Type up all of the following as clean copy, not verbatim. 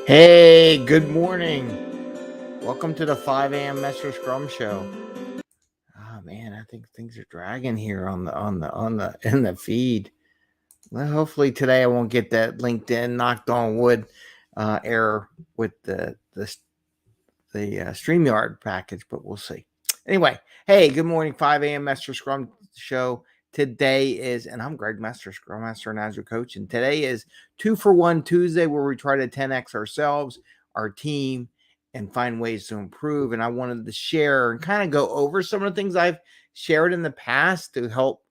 Hey, good morning. Welcome to the 5 a.m. Mester Scrum show. Oh man, I think things are dragging here in the feed. Well, hopefully today I won't get that LinkedIn knocked on wood error with the StreamYard package, but we'll see. Anyway, hey, good morning, 5 a.m. Mester Scrum show. Today is, and I'm Greg Mester, Scrum Master and Agile Coach, and today is 2-for-1 Tuesday, where we try to 10x ourselves, our team, and find ways to improve. And I wanted to share and kind of go over some of the things I've shared in the past to help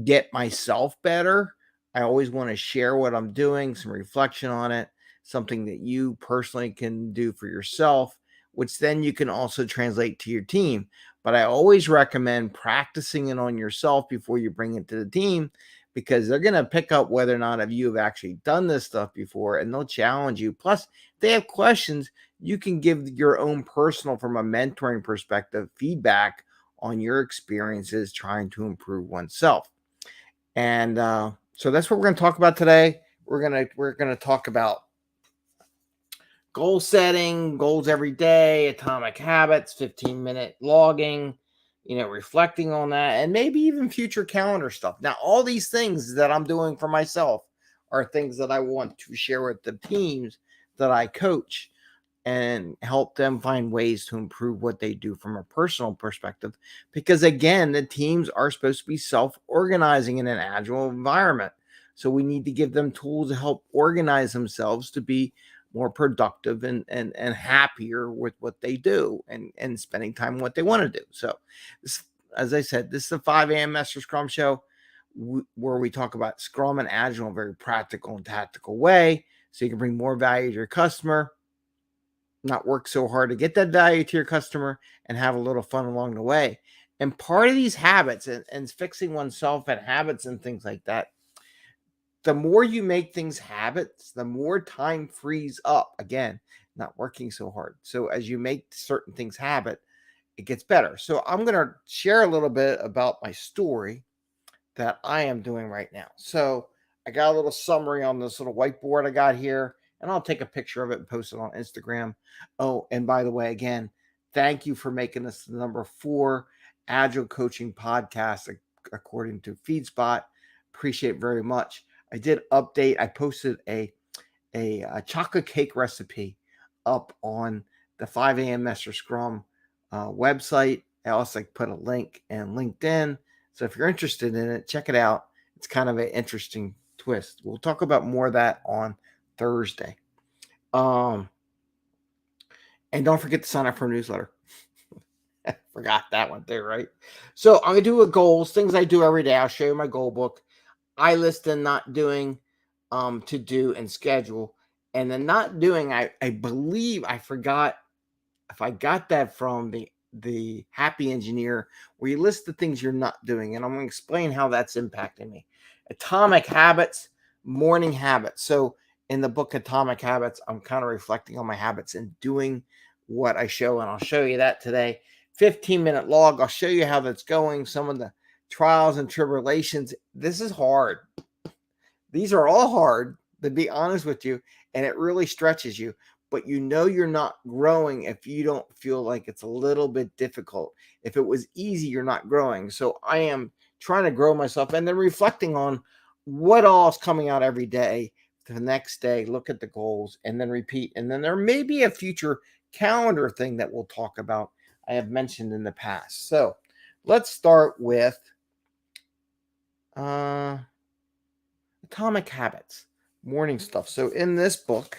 get myself better. I always want to share what I'm doing, some reflection on it, something that you personally can do for yourself, which then you can also translate to your team. But I always recommend practicing it on yourself before you bring it to the team, because they're going to pick up whether or not you have actually done this stuff before, and they'll challenge you. Plus, if they have questions, you can give your own personal, from a mentoring perspective, feedback on your experiences trying to improve oneself. And so that's what we're going to talk about today. We're gonna talk about goal setting, goals every day, atomic habits, 15-minute logging, reflecting on that, and maybe even future calendar stuff. Now, all these things that I'm doing for myself are things that I want to share with the teams that I coach and help them find ways to improve what they do from a personal perspective. Because again, the teams are supposed to be self-organizing in an agile environment. So we need to give them tools to help organize themselves to be more productive and happier with what they do, and spending time on what they want to do. So this, as I said, this is the 5 a.m. Mester Scrum show, where we talk about Scrum and Agile in a very practical and tactical way, so you can bring more value to your customer, not work so hard to get that value to your customer, and have a little fun along the way. And part of these habits and fixing oneself and habits and things like that, the more you make things habits, the more time frees up. Again, not working so hard. So as you make certain things habit, it gets better. So I'm going to share a little bit about my story that I am doing right now. So I got a little summary on this little whiteboard I got here, and I'll take a picture of it and post it on Instagram. Oh, and by the way, again, thank you for making this the number 4 Agile coaching podcast according to FeedSpot. Appreciate it very much. I did update. I posted a chocolate cake recipe up on the 5 a.m. Mester Scrum website. I also put a link in LinkedIn. So if you're interested in it, check it out. It's kind of an interesting twist. We'll talk about more of that on Thursday. And don't forget to sign up for a newsletter. Forgot that one there, right? So I'm going to do a goals, things I do every day. I'll show you my goal book. I list the not doing, to do, and schedule. And the not doing, I believe I forgot if I got that from the Happy Engineer, where you list the things you're not doing, and I'm going to explain how that's impacting me. Atomic habits, morning habits. So in the book Atomic Habits, I'm kind of reflecting on my habits and doing what I show, and I'll show you that today. 15-minute log, I'll show you how that's going, some of the trials and tribulations. This is hard. These are all hard, to be honest with you, and it really stretches you. But you're not growing if you don't feel like it's a little bit difficult. If it was easy, you're not growing. So I am trying to grow myself, and then reflecting on what all is coming out every day. The next day, look at the goals, and then repeat. And then there may be a future calendar thing that we'll talk about, I have mentioned in the past. So let's start with Atomic Habits, morning stuff. So in this book,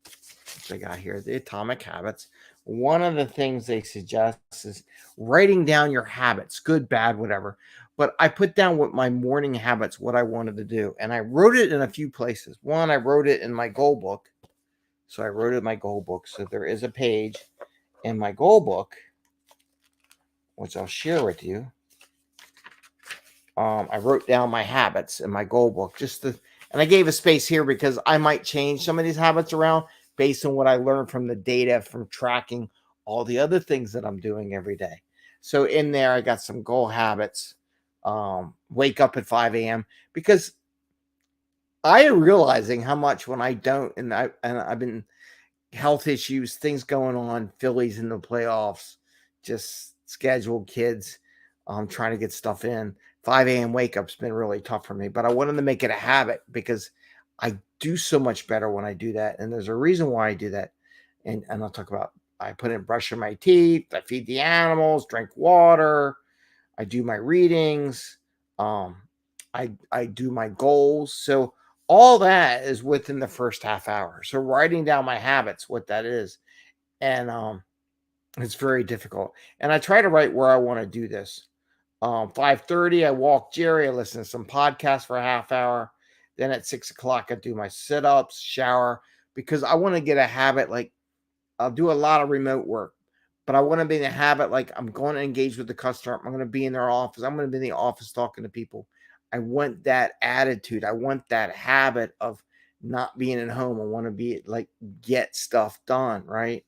which I got here, the Atomic Habits, one of the things they suggest is writing down your habits, good, bad, whatever. But I put down what my morning habits, what I wanted to do. And I wrote it in a few places. One, I wrote it in my goal book. So I wrote it in my goal book. So there is a page in my goal book, which I'll share with you. I wrote down my habits in my goal book, and I gave a space here because I might change some of these habits around based on what I learned from the data from tracking all the other things that I'm doing every day. So in there, I got some goal habits. Wake up at 5 a.m. because I am realizing how much when I don't, and I've been health issues, things going on, Phillies in the playoffs, just scheduled kids, trying to get stuff in. 5 a.m. wake up's been really tough for me, but I wanted to make it a habit because I do so much better when I do that. And there's a reason why I do that. And I'll talk about I put in brushing my teeth, I feed the animals, drink water, I do my readings, um, I do my goals. So all that is within the first half hour. So writing down my habits, what that is, and it's very difficult. And I try to write where I want to do this. 5:30, I walk Jerry. I listen to some podcasts for a half hour. Then at 6 o'clock, I do my sit-ups, shower, because I want to get a habit. Like I'll do a lot of remote work, but I want to be in a habit. Like I'm going to engage with the customer. I'm going to be in their office. I'm going to be in the office talking to people. I want that attitude. I want that habit of not being at home. I want to be like get stuff done, right?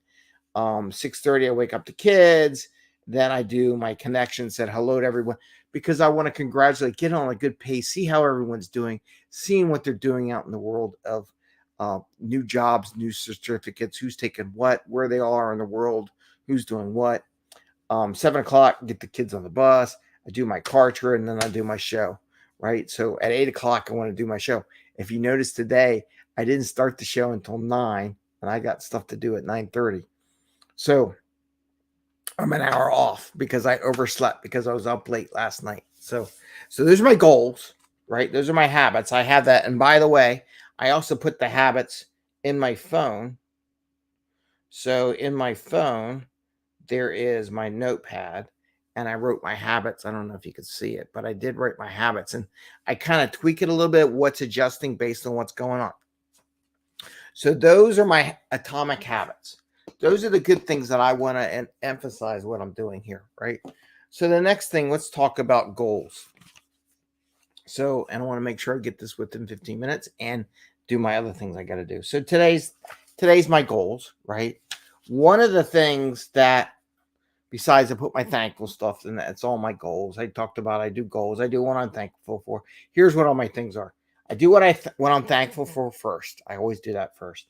6:30, I wake up the kids. Then I do my connection, said hello to everyone because I want to congratulate, get on a good pace, see how everyone's doing, seeing what they're doing out in the world of new jobs, new certificates, who's taking what, where they are in the world, who's doing what. 7 o'clock, get the kids on the bus. I do my car tour and then I do my show, right? So at 8 o'clock, I want to do my show. If you notice today, I didn't start the show until 9 and I got stuff to do at 9:30. So I'm an hour off because I overslept because I was up late last night. So those are my goals, right? Those are my habits. I have that. And by the way, I also put the habits in my phone. So in my phone, there is my notepad and I wrote my habits. I don't know if you could see it, but I did write my habits and I kind of tweak it a little bit, what's adjusting based on what's going on. So those are my atomic habits. Those are the good things that I want to emphasize what I'm doing here, right? So the next thing, let's talk about goals. So, and I want to make sure I get this within 15 minutes and do my other things I got to do. So today's my goals, right? One of the things that besides I put my thankful stuff in, that's all my goals. I talked about I do goals. I do what I'm thankful for. Here's what all my things are. I do what what I'm thankful for first. I always do that first.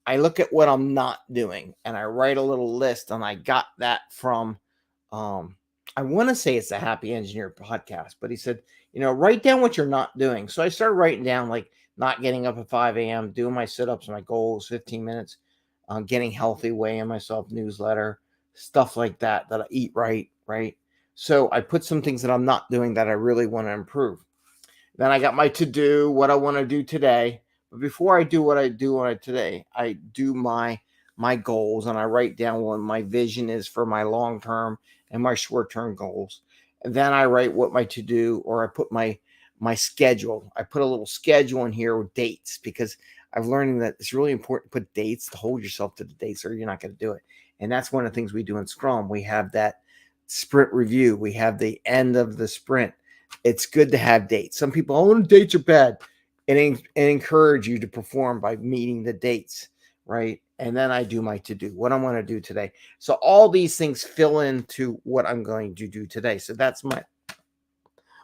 I look at what I'm not doing and I write a little list, and I got that from I want to say it's the Happy Engineer podcast, but he said, write down what you're not doing. So I started writing down like not getting up at 5 a.m., doing my sit-ups, my goals, 15 minutes, getting healthy, weighing myself, newsletter, stuff like that I eat right. So I put some things that I'm not doing that I really want to improve. Then I got my to-do, what I want to do today. But before I do what I do today, I do my goals and I write down what my vision is for my long-term and my short-term goals. And then I write what my to-do, or I put my schedule. I put a little schedule in here with dates because I've learned that it's really important to put dates, to hold yourself to the dates, or you're not going to do it. And that's one of the things we do in Scrum. We have that sprint review. We have the end of the sprint. It's good to have dates. Some people, oh, dates are bad, and encourage you to perform by meeting the dates, right? And then I do my to-do, what I want to do today. So all these things fill into what I'm going to do today. So that's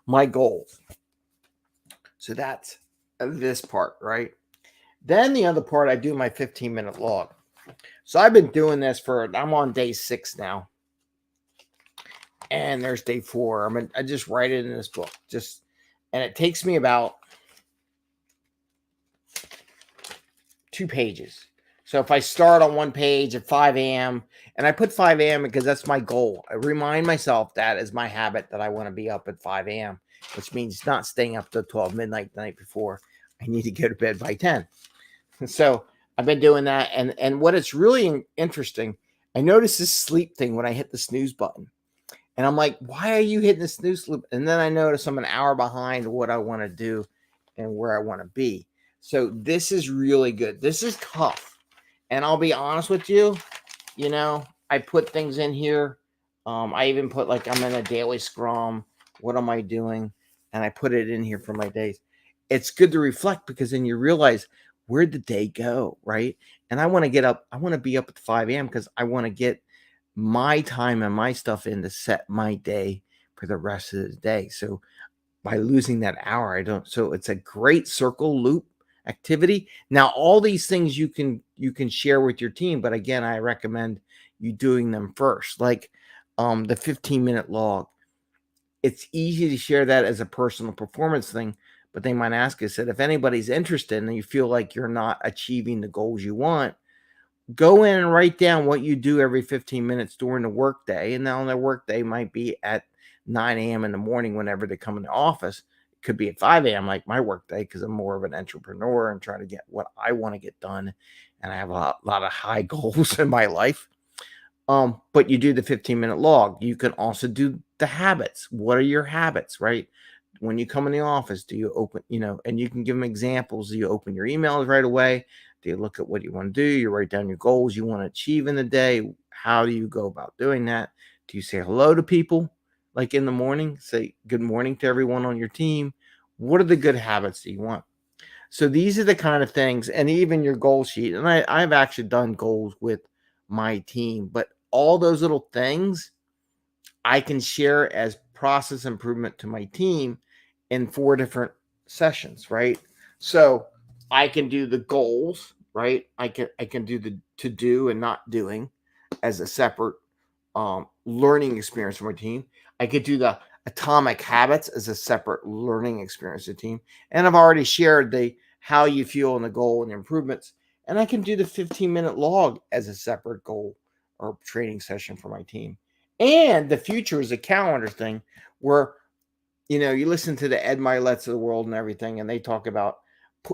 my goals. So that's this part, right? Then the other part, I do my 15-minute log. So I've been doing this I'm on day 6 now. And there's day 4. I just write it in this book. And it takes me about 2 pages. So if I start on one page at 5 a.m., and I put 5 a.m. because that's my goal. I remind myself that is my habit, that I want to be up at 5 a.m., which means not staying up till 12 midnight the night before. I need to go to bed by 10. So I've been doing that. And what it's really interesting, I noticed this sleep thing when I hit the snooze button. And I'm like, why are you hitting the snooze loop? And then I notice I'm an hour behind what I want to do and where I want to be. So this is really good. This is tough. And I'll be honest with you, I put things in here. I even put like I'm in a daily scrum. What am I doing? And I put it in here for my days. It's good to reflect because then you realize, where'd the day go, right? And I want to get up. I want to be up at 5 a.m. because I want to get my time and my stuff in to set my day for the rest of the day. So by losing that hour, I don't. So it's a great circle loop activity. Now, all these things you can share with your team, but again, I recommend you doing them first. Like the 15-minute log. It's easy to share that as a personal performance thing, but they might ask us that if anybody's interested and you feel like you're not achieving the goals you want, go in and write down what you do every 15 minutes during the workday. And now their workday might be at 9 a.m. in the morning whenever they come in the office. It could be at 5 a.m. like my workday because I'm more of an entrepreneur and trying to get what I want to get done. And I have a lot of high goals in my life. But you do the 15-minute log. You can also do the habits. What are your habits, right? When you come in the office, do you open, and you can give them examples. Do you open your emails right away? Do you look at what you want to do? You write down your goals you want to achieve in the day. How do you go about doing that? Do you say hello to people like in the morning? Say good morning to everyone on your team. What are the good habits that you want? So these are the kind of things, and even your goal sheet. And I've actually done goals with my team, but all those little things I can share as process improvement to my team in 4 different sessions, right? So I can do the goals, right? I can do the to do and not doing as a separate learning experience for my team. I could do the atomic habits as a separate learning experience for the team. And I've already shared the how you feel and the goal and the improvements. And I can do the 15-minute log as a separate goal or training session for my team. And the future is a calendar thing where, you listen to the Ed Milets of the world and everything, and they talk about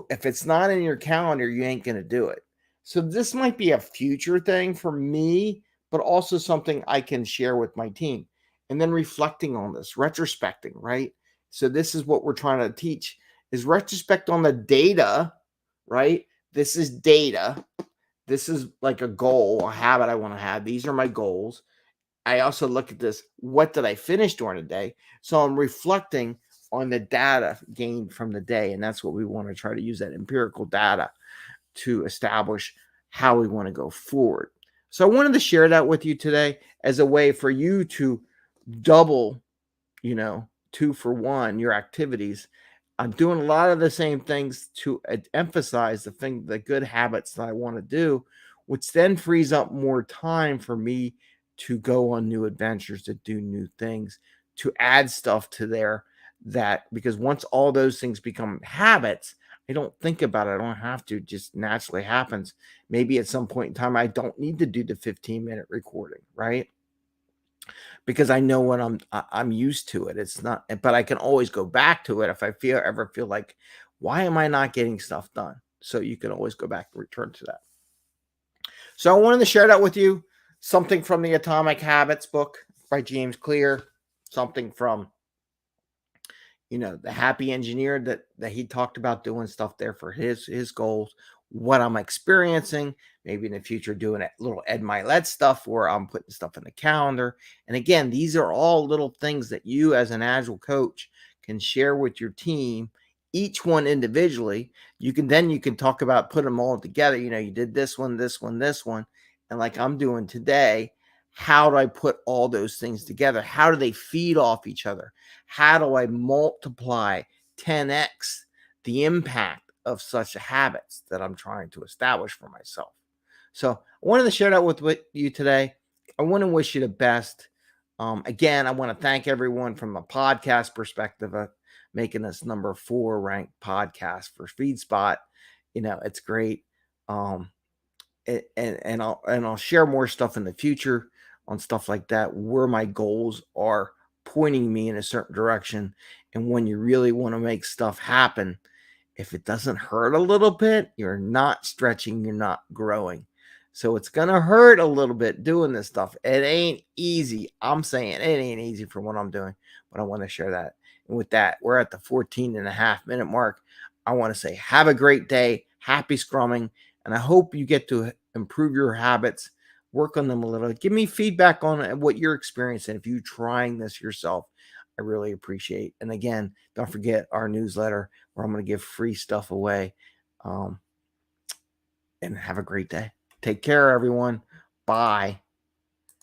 if it's not in your calendar, you ain't going to do it. So this might be a future thing for me, but also something I can share with my team. And then reflecting on this, retrospecting, right? So this is what we're trying to teach is retrospect on the data, right? This is data. This is like a goal, a habit I want to have. These are my goals. I also look at this, what did I finish during the day? So I'm reflecting on the data gained from the day. And that's what we want to try to use, that empirical data to establish how we want to go forward. So I wanted to share that with you today as a way for you to double, 2 for 1, your activities. I'm doing a lot of the same things to emphasize the good habits that I want to do, which then frees up more time for me to go on new adventures, to do new things, to add stuff to there because once all those things become habits, I don't think about it. I don't have to, it just naturally happens. Maybe at some point in time, I don't need to do the 15-minute recording, right? Because I know what I'm used to it. It's not, but I can always go back to it if I ever feel like, why am I not getting stuff done? So you can always go back and return to that. So I wanted to share that with you. Something from the Atomic Habits book by James Clear. Something from the happy engineer that he talked about doing stuff there for his goals, what I'm experiencing, maybe in the future doing a little Ed Milet stuff where I'm putting stuff in the calendar. And again, these are all little things that you as an agile coach can share with your team, each one individually. You can talk about put them all together. You did this one, this one, this one. And like I'm doing today, how do I put all those things together? How do they feed off each other? How do I multiply 10x the impact of such habits that I'm trying to establish for myself? So I wanted to share that with you today. I want to wish you the best. Again, I want to thank everyone from a podcast perspective of making us number 4 ranked podcast for FeedSpot. It's great. And I'll share more stuff in the future on stuff like that, where my goals are pointing me in a certain direction. And when you really want to make stuff happen, if it doesn't hurt a little bit, you're not stretching, you're not growing. So it's going to hurt a little bit doing this stuff. It ain't easy. I'm saying it ain't easy for what I'm doing, but I want to share that. And with that, we're at the 14.5-minute mark. I want to say have a great day. Happy scrumming. And I hope you get to improve your habits, work on them a little. Give me feedback on what you're experiencing. If you're trying this yourself, I really appreciate. And again, don't forget our newsletter where I'm going to give free stuff away. And have a great day. Take care, everyone. Bye.